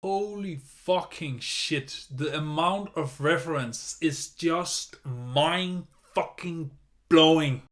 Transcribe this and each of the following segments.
Holy fucking shit. The amount of reference is just mind fucking blowing.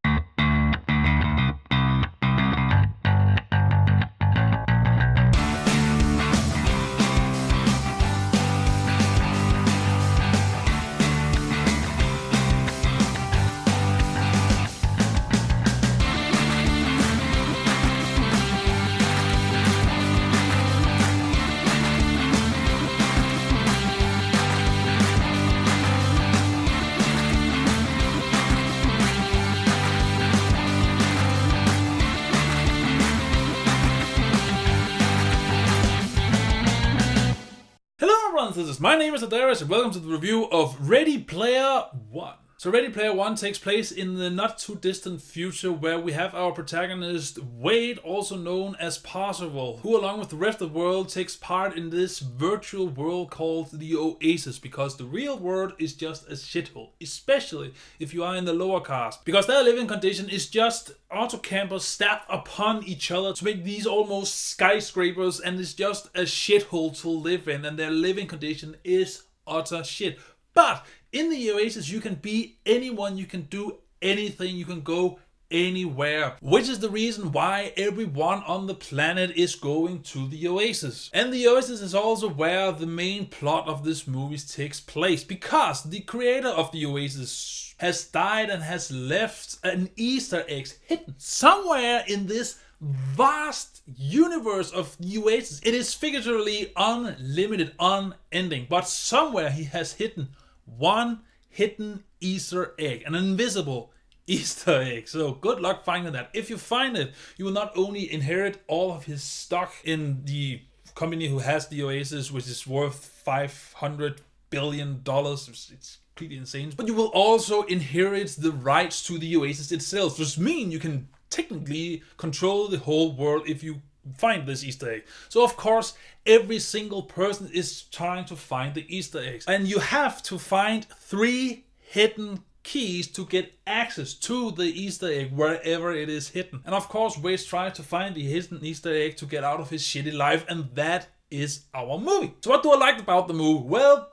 My name is Daidarius and welcome to the review of Ready Player One. So Ready Player One takes place in the not too distant future where we have our protagonist Wade, also known as Parzival, who along with the rest of the world takes part in this virtual world called the Oasis, because the real world is just a shithole, especially if you are in the lower caste, because their living condition is just auto campers stacked upon each other to make these almost skyscrapers, and it's just a shithole to live in, and their living condition is utter shit. But in the Oasis, you can be anyone, you can do anything, you can go anywhere, which is the reason why everyone on the planet is going to the Oasis. And the Oasis is also where the main plot of this movie takes place, because the creator of the Oasis has died and has left an Easter egg hidden somewhere in this vast universe of the Oasis. It is figuratively unlimited, unending, but somewhere he has hidden one hidden Easter egg, an invisible Easter egg. So good luck finding that. If you find it, you will not only inherit all of his stock in the company who has the Oasis, which is worth $500 billion. It's completely insane. But you will also inherit the rights to the Oasis itself, which means you can technically control the whole world if you find this Easter egg. So of course every single person is trying to find the Easter eggs, and you have to find 3 hidden keys to get access to the Easter egg wherever it is hidden. And of course Wade tries to find the hidden Easter egg to get out of his shitty life, and that is our movie. So what do I like about the movie? Well,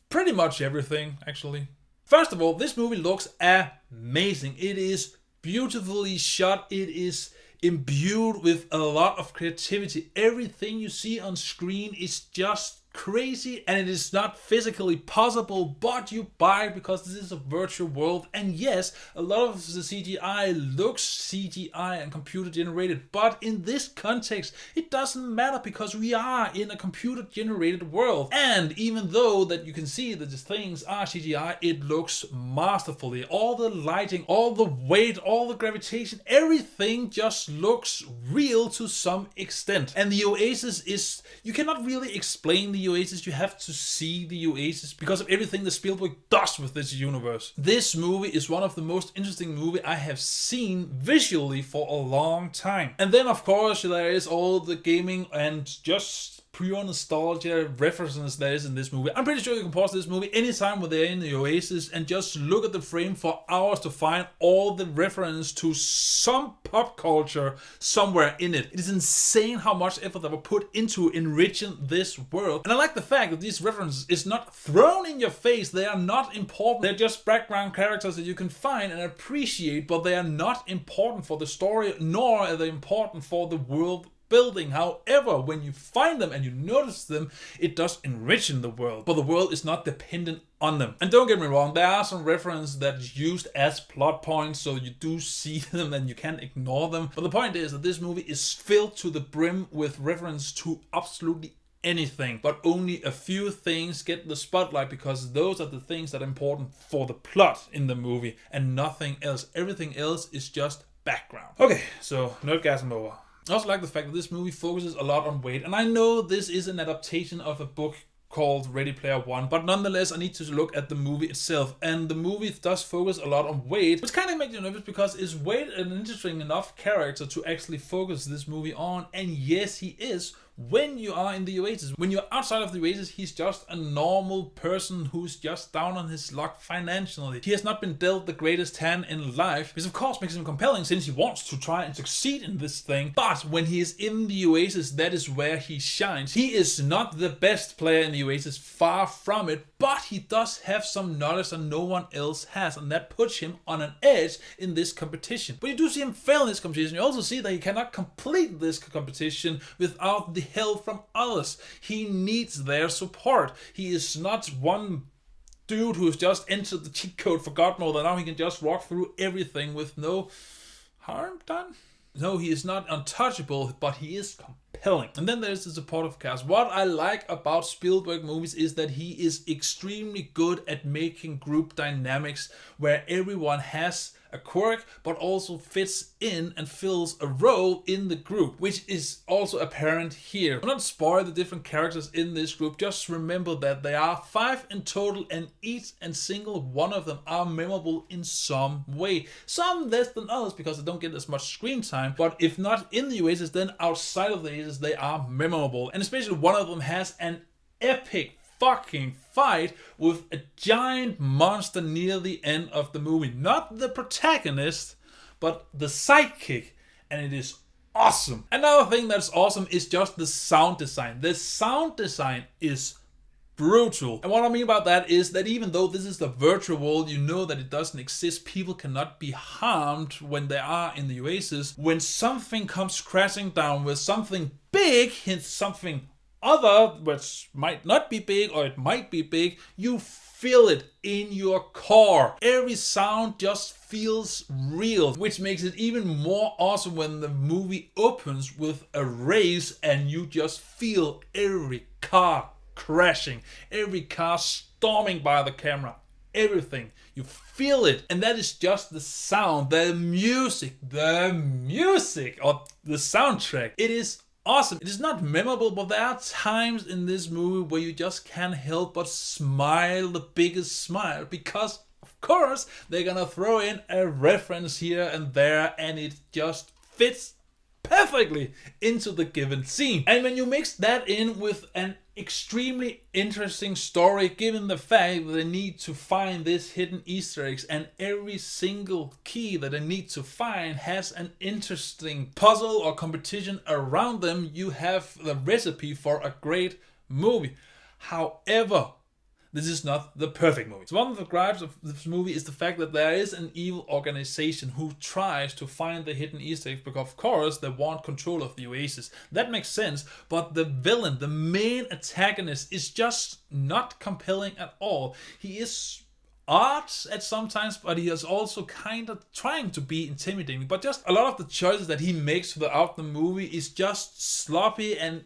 pretty much everything, actually. First of all, this movie looks amazing. It is beautifully shot. It is imbued with a lot of creativity. Everything you see on screen is just crazy, and it is not physically possible, but you buy it because this is a virtual world. And yes, a lot of the CGI looks CGI and computer generated, but in this context it doesn't matter because we are in a computer generated world. And even though that you can see that these things are CGI, it looks masterfully. All the lighting, all the weight, all the gravitation, everything just looks real to some extent. And the Oasis is, you cannot really explain the Oasis, you have to see the Oasis because of everything that Spielberg does with this universe. This movie is one of the most interesting movies I have seen visually for a long time. And then of course there is all the gaming and just pure nostalgia references that is in this movie. I'm pretty sure you can pause this movie anytime when they're in the Oasis and just look at the frame for hours to find all the reference to some pop culture somewhere in it. It is insane how much effort that were put into enriching this world. And I like the fact that these references is not thrown in your face. They are not important. They're just background characters that you can find and appreciate, but they are not important for the story, nor are they important for the world building. However, when you find them and you notice them, it does enrich in the world, but the world is not dependent on them. And don't get me wrong, there are some references that is used as plot points, so you do see them and you can't ignore them. But the point is that this movie is filled to the brim with reference to absolutely anything, but only a few things get the spotlight because those are the things that are important for the plot in the movie and nothing else. Everything else is just background. Okay, so nerdgasm over. I also like the fact that this movie focuses a lot on Wade, and I know this is an adaptation of a book called Ready Player One, but nonetheless I need to look at the movie itself, and the movie does focus a lot on Wade, which kind of makes you nervous because is Wade an interesting enough character to actually focus this movie on? And yes, he is. when you are in the Oasis. When you're outside of the Oasis, he's just a normal person who's just down on his luck financially. He has not been dealt the greatest hand in life, which of course makes him compelling since he wants to try and succeed in this thing. But when he is in the Oasis, that is where he shines. He is not the best player in the Oasis, far from it, but he does have some knowledge that no one else has, and that puts him on an edge in this competition. But you do see him fail in this competition. You also see that he cannot complete this competition without the help from others. He needs their support. He is not one dude who's just entered the cheat code for God mode and now he can just walk through everything with no harm done. No, he is not untouchable, but he is compelling. And then there's the supportive cast. What I like about Spielberg movies is that he is extremely good at making group dynamics where everyone has a quirk but also fits in and fills a role in the group, which is also apparent here. I'll not spoil the different characters in this group, just remember that there are 5 in total and each and single one of them are memorable in some way. Some less than others because they don't get as much screen time, but if not in the Oasis, then outside of the Oasis they are memorable. And especially one of them has an epic fucking fight with a giant monster near the end of the movie. Not the protagonist, but the sidekick. And it is awesome. Another thing that's awesome is just the sound design. The sound design is brutal. And what I mean about that is that even though this is the virtual world, you know that it doesn't exist. People cannot be harmed when they are in the Oasis. When something comes crashing down with something big hits something other, which might not be big or it might be big, you feel it in your core. Every sound just feels real, which makes it even more awesome when the movie opens with a race and you just feel every car crashing, every car storming by the camera, everything. You feel it, and that is just the sound, the music or the soundtrack. It is awesome. It is not memorable, but there are times in this movie where you just can't help but smile the biggest smile because, of course, they're gonna throw in a reference here and there and it just fits perfectly into the given scene. And when you mix that in with an extremely interesting story, given the fact that they need to find this hidden Easter eggs and every single key that they need to find has an interesting puzzle or competition around them, you have the recipe for a great movie. However, this is not the perfect movie. So one of the gripes of this movie is the fact that there is an evil organization who tries to find the hidden Easter eggs because of course they want control of the Oasis. That makes sense, but the villain, the main antagonist, is just not compelling at all. He is odd at sometimes, but he is also kind of trying to be intimidating. But just a lot of the choices that he makes throughout the movie is just sloppy and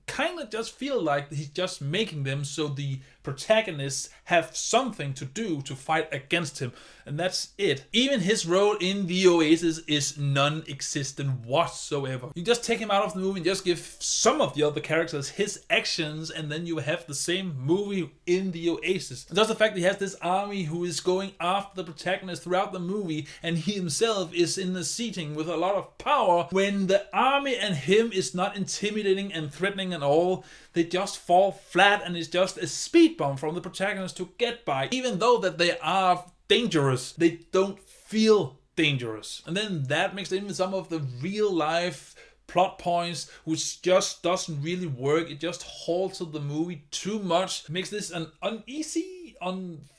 kind of just feel like he's just making them so the protagonists have something to do to fight against him, and that's it. Even his role in the Oasis is non-existent whatsoever. You just take him out of the movie and just give some of the other characters his actions, and then you have the same movie in the Oasis. And just the fact that he has this army who is going after the protagonist throughout the movie, and he himself is in the seating with a lot of power, when the army and him is not intimidating and threatening at all, they just fall flat and it's just a speed bump from the protagonist to get by. Even though that they are dangerous, they don't feel dangerous. And then that makes even some of the real life plot points which just doesn't really work. It just halts the movie too much. It makes this an uneasy,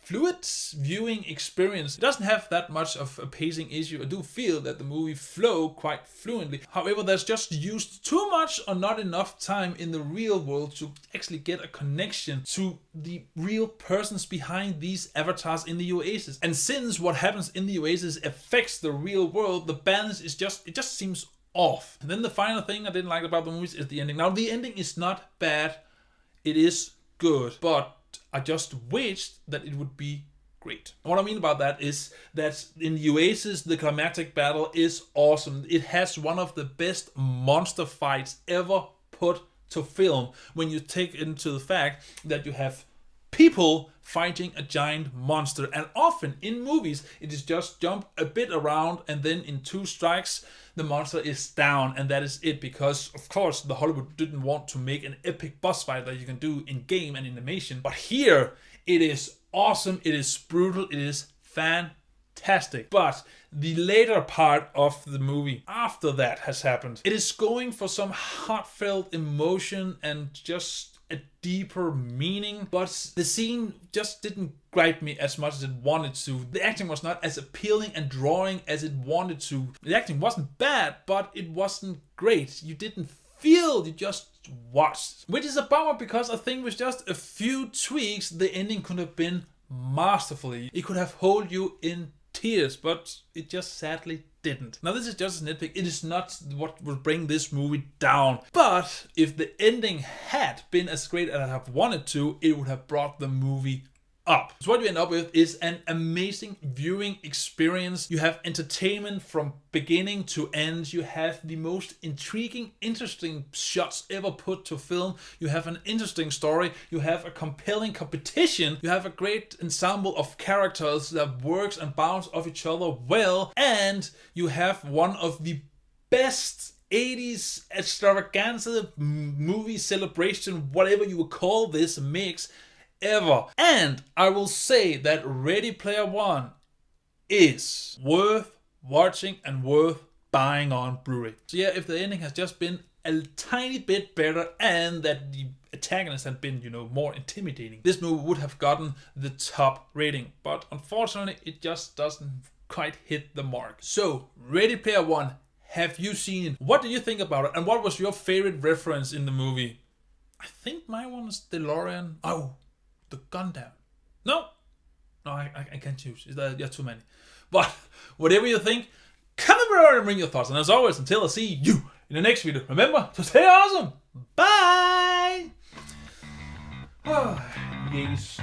fluid viewing experience. It doesn't have that much of a pacing issue. I do feel that the movie flow quite fluently. However, there's just used too much or not enough time in the real world to actually get a connection to the real persons behind these avatars in the Oasis. And since what happens in the Oasis affects the real world, the balance is just seems off. And then the final thing I didn't like about the movies is the ending. Now, the ending is not bad. It is good, but I just wished that it would be great. And what I mean about that is that in the Oasis, the climactic battle is awesome. It has one of the best monster fights ever put to film when you take into the fact that you have people fighting a giant monster. And often in movies, it is just jump a bit around and then in 2 strikes, the monster is down and that is it. Because of course, the Hollywood didn't want to make an epic boss fight that you can do in game and animation. But here, it is awesome, it is brutal, it is fantastic. But the later part of the movie, after that has happened, it is going for some heartfelt emotion and just a deeper meaning, but the scene just didn't grab me as much as it wanted to. The acting was not as appealing and drawing as it wanted to. The acting wasn't bad, but it wasn't great. You didn't feel, you just watched. Which is a bummer because I think with just a few tweaks, the ending could have been masterfully. It could have held you in tears, but it just sadly didn't. Now this is just a nitpick. It is not what will bring this movie down. But if the ending had been as great as I have wanted to, it would have brought the movie up. So what you end up with is an amazing viewing experience. You have entertainment from beginning to end. You have the most intriguing, interesting shots ever put to film. You have an interesting story. You have a compelling competition. You have a great ensemble of characters that works and bounce off each other well. And you have one of the best 80s extravaganza movie celebration, whatever you would call this mix, ever. And I will say that Ready Player One is worth watching and worth buying on Blu-ray. So yeah, if the ending has just been a tiny bit better and that the antagonist had been, more intimidating, this movie would have gotten the top rating. But unfortunately, it just doesn't quite hit the mark. So, Ready Player One, have you seen it? What do you think about it? And what was your favorite reference in the movie? I think my one is DeLorean. Oh, the Gundam. No, I can't choose. There are too many. But whatever you think, comment below and bring your thoughts. And as always, until I see you in the next video, remember to stay awesome. Bye. Yes.